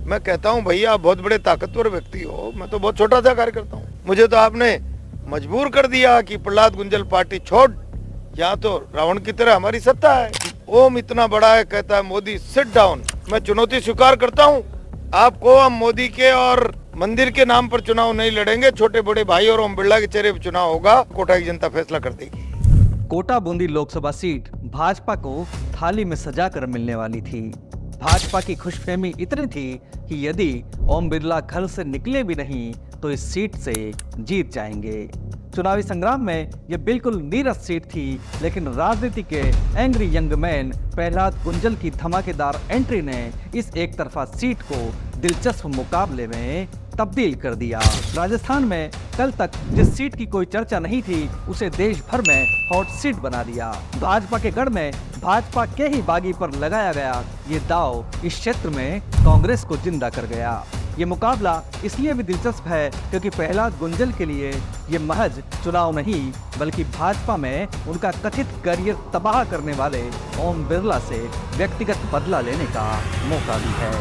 मैं कहता हूँ भैया आप बहुत बड़े ताकतवर व्यक्ति हो, मैं तो बहुत छोटा सा कार्य करता हूँ। मुझे तो आपने मजबूर कर दिया कि प्रहलाद गुंजल पार्टी छोड़, यहाँ तो रावण की तरह हमारी सत्ता है। ओम इतना बड़ा है, कहता है मोदी सिट डाउन। मैं चुनौती स्वीकार करता हूँ आपको, हम मोदी के और मंदिर के नाम पर चुनाव नहीं लड़ेंगे। छोटे बड़े भाई और ओम बिरला के चेहरे पर चुनाव होगा, कोटा की जनता फैसला कर देगी। कोटा बूंदी लोकसभा सीट भाजपा को थाली में सजाकर मिलने वाली थी। भाजपा की खुशफहमी इतनी थी कि यदि ओम बिरला घर से निकले भी नहीं तो इस सीट से जीत जाएंगे। चुनावी संग्राम में यह बिल्कुल नीरस सीट थी, लेकिन राजनीति के angry young man Prahlad Gunjal की धमाकेदार एंट्री ने इस एक तरफा सीट को दिलचस्प मुकाबले में तब्दील कर दिया। राजस्थान में कल तक जिस सीट की कोई चर्चा नहीं थी, उसे देश भर में हॉट सीट बना दिया। भाजपा के गढ़ में भाजपा के ही बागी पर लगाया गया ये दाव इस क्षेत्र में कांग्रेस को जिंदा कर गया। ये मुकाबला इसलिए भी दिलचस्प है क्योंकि प्रहलाद गुंजल के लिए ये महज चुनाव नहीं, बल्कि भाजपा में उनका कथित करियर तबाह करने वाले ओम बिरला से व्यक्तिगत बदला लेने का मौका भी है।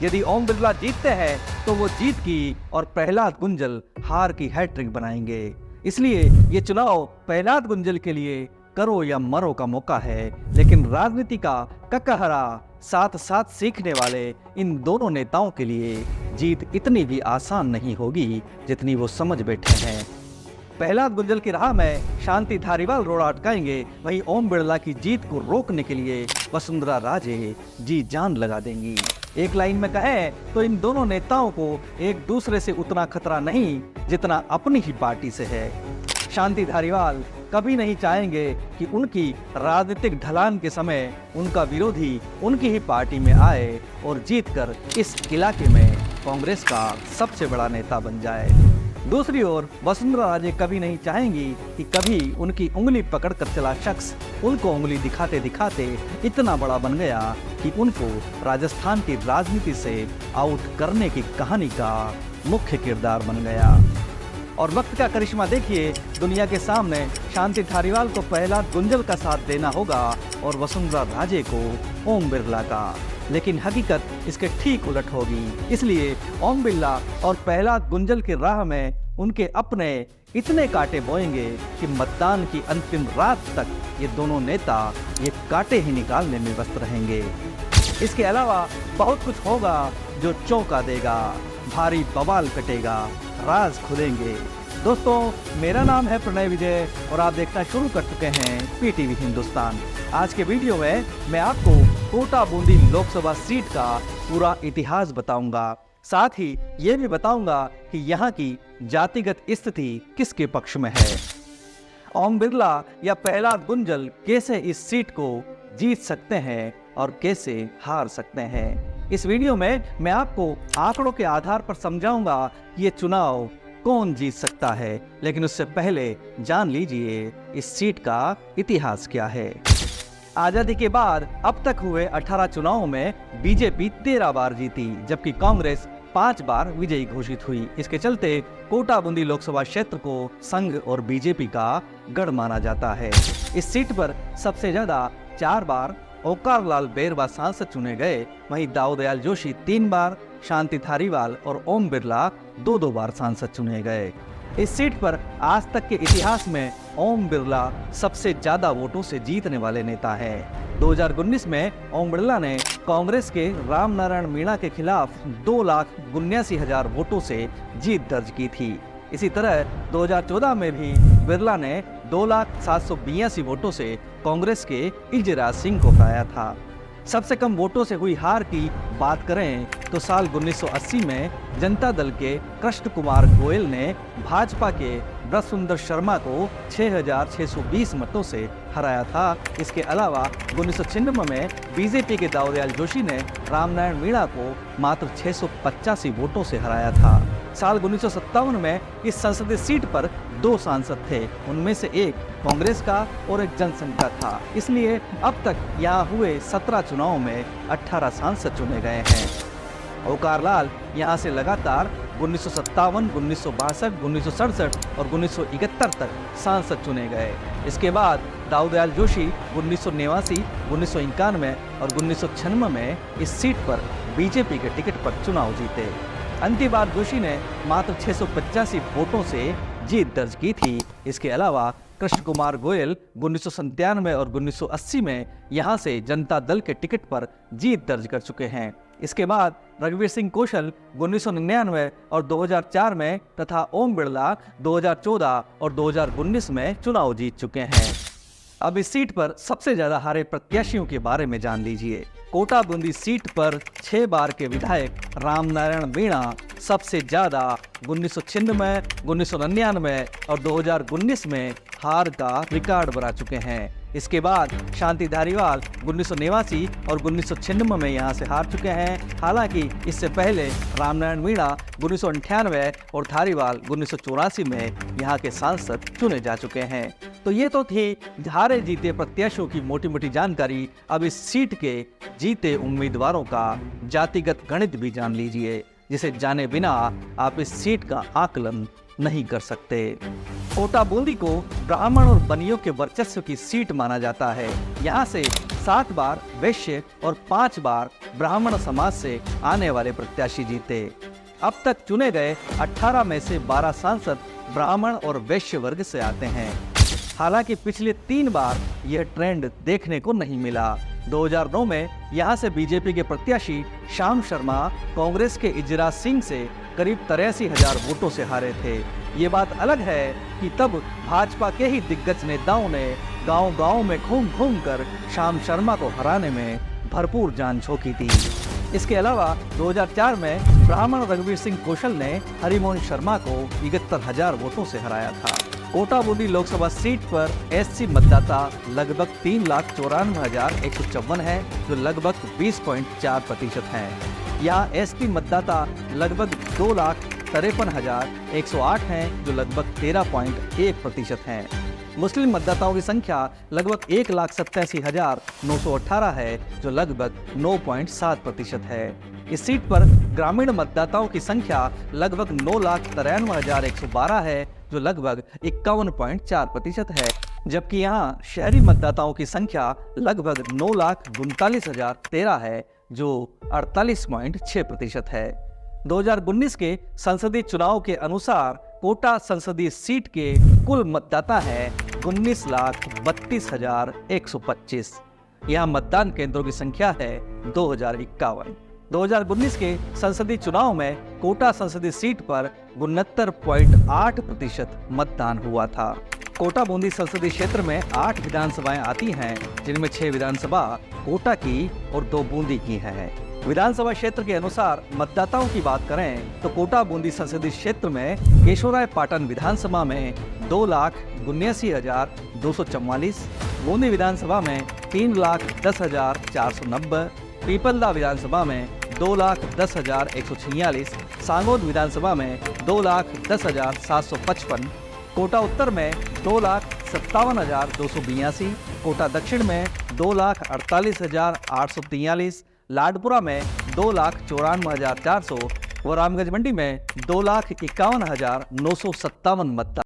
यदि ओम बिरला जीतते हैं तो वो जीत की और प्रहलाद गुंजल हार की हैट्रिक बनाएंगे। इसलिए ये चुनाव प्रहलाद गुंजल के लिए करो या मरो का मौका है। लेकिन राजनीति का ककहरा साथ साथ सीखने वाले इन दोनों नेताओं के लिए जीत इतनी भी आसान नहीं होगी जितनी वो समझ बैठे हैं। प्रहलाद गुंजल की राह में शांति धारीवाल रोड़ा अटकाएंगे, वहीं ओम बिरला की जीत को रोकने के लिए वसुंधरा राजे जी जान लगा देंगी। एक लाइन में कहें तो इन दोनों नेताओं को एक दूसरे से उतना खतरा नहीं जितना अपनी ही पार्टी से है। शांति धारीवाल कभी नहीं चाहेंगे कि उनकी राजनीतिक ढलान के समय उनका विरोधी उनकी ही पार्टी में आए और जीतकर इस इलाके में कांग्रेस का सबसे बड़ा नेता बन जाए। दूसरी ओर वसुंधरा राजे कभी नहीं चाहेंगी कि कभी उनकी उंगली पकड़कर चला शख्स उनको उंगली दिखाते दिखाते इतना बड़ा बन गया कि उनको राजस्थान की राजनीति से आउट करने की कहानी का मुख्य किरदार बन गया। और वक्त का करिश्मा देखिए, दुनिया के सामने शांति धारीवाल को प्रहलाद गुंजल का साथ देना होगा और वसुंधरा राजे को ओम बिरला का। लेकिन हकीकत इसके ठीक उलट होगी। इसलिए ओम बिरला और प्रहलाद गुंजल की राह में उनके अपने इतने कांटे बोएंगे कि मतदान की अंतिम रात तक ये दोनों नेता ये कांटे ही निकालने में व्यस्त रहेंगे। इसके अलावा बहुत कुछ होगा जो चौंका देगा, भारी बवाल कटेगा, राज खुलेंगे। दोस्तों, मेरा नाम है प्रणय विजय और आप देखना शुरू कर चुके हैं पीटीवी हिंदुस्तान। आज के वीडियो में मैं आपको कोटा बूंदी लोकसभा सीट का पूरा इतिहास बताऊंगा। साथ ही ये भी बताऊंगा कि यहाँ की जातिगत स्थिति किसके पक्ष में है। ओम बिरला या प्रहलाद गुंजल कैसे इस सीट को जीत सकते हैं और कैसे हार सकते हैं। इस वीडियो में मैं आपको आंकड़ों के आधार पर समझाऊंगा कि ये चुनाव कौन जीत सकता है। लेकिन उससे पहले जान लीजिए इस सीट का इतिहास क्या है। आजादी के बाद अब तक हुए 18 चुनावों में बीजेपी 13 बार जीती, जबकि कांग्रेस 5 बार विजयी घोषित हुई। इसके चलते कोटा बूंदी लोकसभा क्षेत्र को संघ और बीजेपी का गढ़ माना जाता है। इस सीट पर सबसे ज्यादा 4 बार ओंकार लाल बेरवा सांसद चुने गए, वहीं दाऊदयाल जोशी 3 बार, शांति धारीवाल और ओम बिरला 2-2 बार सांसद चुने गए। इस सीट पर आज तक के इतिहास में ओम बिरला सबसे ज्यादा वोटों से जीतने वाले नेता हैं। 2019 में ओम बिरला ने कांग्रेस के राम नारायण मीणा के खिलाफ 2,79,000 वोटों से जीत दर्ज की थी। इसी तरह 2014 में भी बिरला ने 2,782 वोटों से कांग्रेस के इजराज सिंह को हराया था। सबसे कम वोटों से हुई हार की बात करें तो साल 1980 में जनता दल के कृष्ण कुमार गोयल ने भाजपा के ब्रजसुंदर शर्मा को 6,620 मतों से हराया था। इसके अलावा 1996 में बीजेपी के दाऊदयाल जोशी ने रामनारायण मीणा को मात्र 685 वोटों से हराया था। साल 1957 में इस संसदीय सीट पर 2 सांसद थे, उनमें से एक कांग्रेस का और एक जनसंघ का था। इसलिए अब तक यहाँ हुए 17 चुनावों में 18 सांसद चुने गए हैं। ओंकार लाल यहाँ से लगातार 1957, 1962, 1967 और 1971 तक सांसद चुने गए। इसके बाद दाऊदयाल जोशी 1989, 1991 और 1996 में इस सीट पर बीजेपी के टिकट पर चुनाव जीते। अंतिम बार जोशी ने मात्र 685 वोटों से जीत दर्ज की थी। इसके अलावा कृष्ण कुमार गोयल 1997 और 1980 में यहां से जनता दल के टिकट पर जीत दर्ज कर चुके हैं। इसके बाद रघुवीर सिंह कौशल 1999 और 2004 में तथा ओम बिरला 2014 और 2019 में चुनाव जीत चुके हैं। अब इस सीट पर सबसे ज्यादा हारे प्रत्याशियों के बारे में जान लीजिए। कोटा बूंदी सीट पर 6 बार के विधायक रामनारायण मीणा सबसे ज्यादा 1996, 1999 और 2019 में हार का रिकॉर्ड बना चुके हैं। इसके बाद शांति धारीवाल 1989 और 1996 में यहां से हार चुके हैं। हालांकि इससे पहले रामनारायण मीणा 1998 और धारीवाल 1984 में यहां के सांसद चुने जा चुके हैं। तो ये तो थी हारे जीते प्रत्याशियों की मोटी मोटी जानकारी। अब इस सीट के जीते उम्मीदवारों का जातिगत गणित भी जान लीजिए, जिसे जाने बिना आप इस सीट का आकलन नहीं कर सकते। कोटा बूंदी को ब्राह्मण और बनियों के वर्चस्व की सीट माना जाता है। यहाँ से 7 बार वैश्य और 5 बार ब्राह्मण समाज से आने वाले प्रत्याशी जीते। अब तक चुने गए 18 में से 12 सांसद ब्राह्मण और वैश्य वर्ग से आते हैं। हालांकि पिछले 3 बार यह ट्रेंड देखने को नहीं मिला। 2009 में यहां से बीजेपी के प्रत्याशी श्याम शर्मा कांग्रेस के इजराज सिंह से करीब 83,000 वोटों से हारे थे। ये बात अलग है कि तब भाजपा के ही दिग्गज नेताओं ने गांव-गांव में घूम घूम कर श्याम शर्मा को हराने में भरपूर जान झोंकी थी। इसके अलावा 2004 में ब्राह्मण रघुवीर सिंह कौशल ने हरिमोहन शर्मा को 71,000 वोटों से हराया था। कोटा बूंदी लोकसभा सीट पर एससी मतदाता लगभग 3,94,154 है, जो लगभग 20.4% है। यहाँ एसटी मतदाता लगभग 2,53,108 हैं, जो लगभग 13.1% है। मुस्लिम मतदाताओं की संख्या लगभग 1,87,918 है, जो लगभग 9.7% है। इस सीट पर ग्रामीण मतदाताओं की संख्या लगभग 9,93,112 है, जो लगभग 51.4% है, जबकि यहाँ शहरी मतदाताओं की संख्या लगभग 9,39,013 है, जो 48.6% है। 2019 के संसदीय चुनाव के अनुसार कोटा संसदीय सीट के कुल मतदाता है 19,32,125। यहाँ मतदान केंद्रों की संख्या है 2,051। 2019 के संसदीय चुनाव में कोटा संसदीय सीट पर 69.8% मतदान हुआ था। कोटा बूंदी संसदीय क्षेत्र में 8 विधानसभाएं आती हैं, जिनमें 6 विधानसभा कोटा की और 2 बूंदी की हैं। विधानसभा क्षेत्र के अनुसार मतदाताओं की बात करें तो कोटा बूंदी संसदीय क्षेत्र में केशोराय पाटन विधानसभा में 2,79,244, बूंदी विधानसभा में 3,10,490, पीपलदा विधानसभा में 2,10,146, सांगोद विधानसभा में 2,10,755, कोटा उत्तर में 2,57,282, कोटा दक्षिण में 2,48,843, लाडपुरा में 2,94,400 और रामगंज मंडी में 2,51,957 मतदाता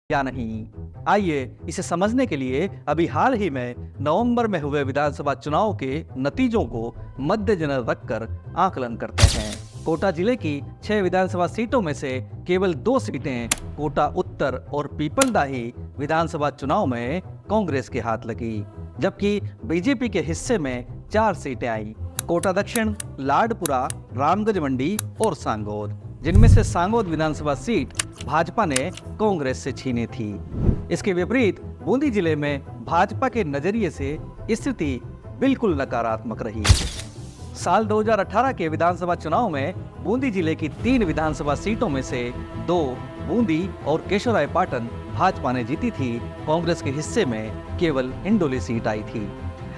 या नहीं। आइए इसे समझने के लिए अभी हाल ही में नवंबर में हुए विधानसभा चुनाव के नतीजों को मद्देनजर रखकर आकलन करते हैं। कोटा जिले की 6 विधानसभा सीटों में से केवल 2 सीटें कोटा उत्तर और पीपलदाही विधानसभा चुनाव में कांग्रेस के हाथ लगी, जबकि बीजेपी के हिस्से में 4 सीटें आई। कोटा दक्षिण, लाडपुरा, रामगंज मंडी और सांगोद, जिनमें से सांगोद विधानसभा सीट भाजपा ने कांग्रेस से छीनी थी। इसके विपरीत बूंदी जिले में भाजपा के नजरिए से स्थिति बिल्कुल नकारात्मक रही। साल 2018 के विधानसभा चुनाव में बूंदी जिले की 3 विधानसभा सीटों में से 2 बूंदी और केशवरायपाटन भाजपा ने जीती थी। कांग्रेस के हिस्से में केवल हिंडोली सीट आई थी।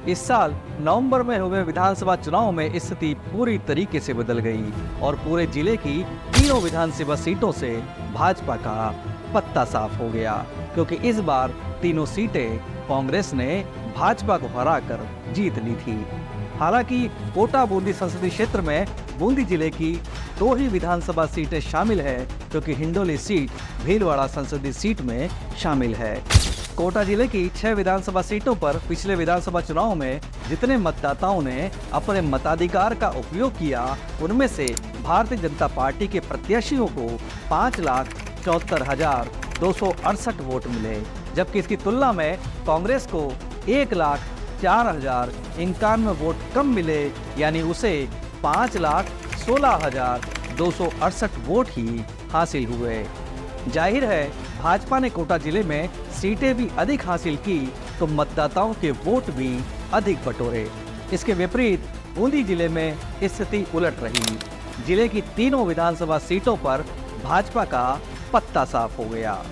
इस साल नवंबर में हुए विधानसभा चुनाव में स्थिति पूरी तरीके से बदल गई और पूरे जिले की 3 विधानसभा सीटों से भाजपा का पत्ता साफ हो गया, क्योंकि इस बार 3 सीटें कांग्रेस ने भाजपा को हराकर जीत ली थी। हालांकि कोटा बूंदी संसदीय क्षेत्र में बूंदी जिले की 2 ही विधानसभा सीटें शामिल है, क्योंकि हिंडोली सीट भीलवाड़ा संसदीय सीट में शामिल है। कोटा जिले की 6 विधानसभा सीटों पर पिछले विधानसभा चुनाव में जितने मतदाताओं ने अपने मताधिकार का उपयोग किया, उनमें से भारतीय जनता पार्टी के प्रत्याशियों को 5,74,268 वोट मिले, जबकि इसकी तुलना में कांग्रेस को 1,04,091 वोट कम मिले, यानी उसे 5,16,268 वोट ही हासिल हुए। जाहिर है भाजपा ने कोटा जिले में सीटें भी अधिक हासिल की तो मतदाताओं के वोट भी अधिक बटोरे। इसके विपरीत बूंदी जिले में स्थिति उलट रही। जिले की 3 विधानसभा सीटों पर भाजपा का पत्ता साफ हो गया,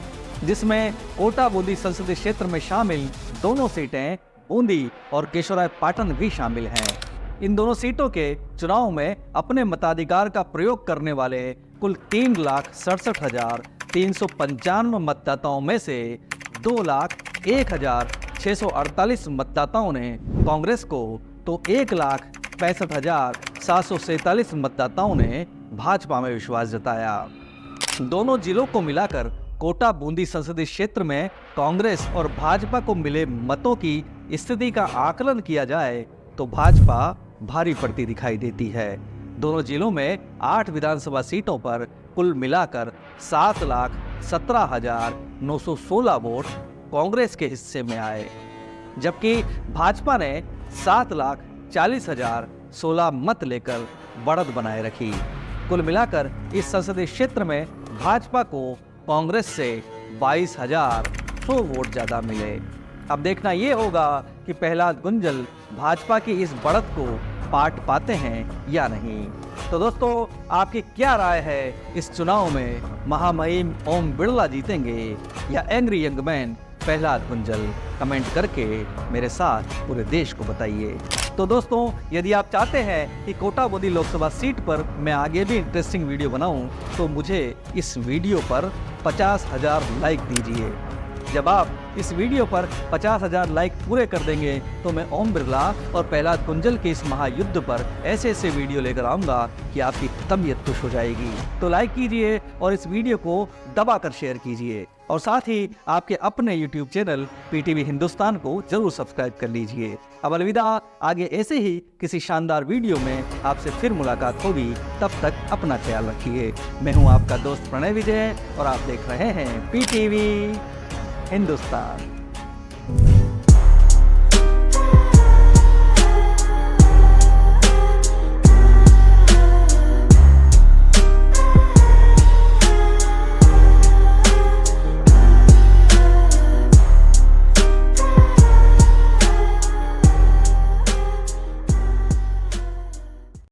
जिसमें कोटा बूंदी संसदीय क्षेत्र में शामिल दोनों सीटें बूंदी और केशवरायपाटन भी शामिल हैं। इन दोनों सीटों के चुनाव में अपने मताधिकार का प्रयोग करने वाले कुल 3,67,395 मतदाताओं में से 2,01,648 मतदाताओं ने कांग्रेस को तो 1,65,747 मतदाताओं ने भाजपा में विश्वास जताया। दोनों जिलों को मिलाकर कोटा बूंदी संसदीय क्षेत्र में कांग्रेस और भाजपा को मिले मतों की स्थिति का आकलन किया जाए तो भाजपा भारी पड़ती दिखाई देती है। दोनों जिलों में 8 विधानसभा सीटों पर कुल मिलाकर 7,17,916 वोट कांग्रेस के हिस्से में आए, जबकि भाजपा ने 7,40,016 मत लेकर बढ़त बनाए रखी। कुल मिलाकर इस संसदीय क्षेत्र में भाजपा को कांग्रेस से 22,100 वोट ज्यादा मिले। अब देखना ये होगा कि प्रहलाद गुंजल भाजपा की इस बढ़त को पाट पाते हैं या नहीं। तो दोस्तों, आपकी क्या राय है इस चुनाव में? महामहिम ओम बिड़ला जीतेंगे या angry young man Prahlad Gunjal? Comment करके मेरे साथ पूरे देश को बताइए। तो दोस्तों, यदि आप चाहते हैं कि कोटा बूंदी लोकसभा सीट पर मैं आगे भी इंटरेस्टिंग वीडियो बनाऊं, तो मुझे इस वीडियो पर 50,000 लाइक दीजिए। जब आप इस वीडियो पर 50,000 लाइक पूरे कर देंगे तो मैं ओम बिरला और प्रहलाद गुंजल के इस महायुद्ध पर ऐसे ऐसे वीडियो लेकर आऊँगा कि आपकी तबीयत खुश हो जाएगी। तो लाइक कीजिए और इस वीडियो को दबाकर शेयर कीजिए, और साथ ही आपके अपने YouTube चैनल PTV हिंदुस्तान को जरूर सब्सक्राइब कर लीजिए। अब अलविदा, आगे ऐसे ही किसी शानदार वीडियो में आपसे फिर मुलाकात होगी। तब तक अपना ख्याल रखिए। मैं हूँ आपका दोस्त प्रणय विजय और आप देख रहे हैं PTV हिंदुस्तान।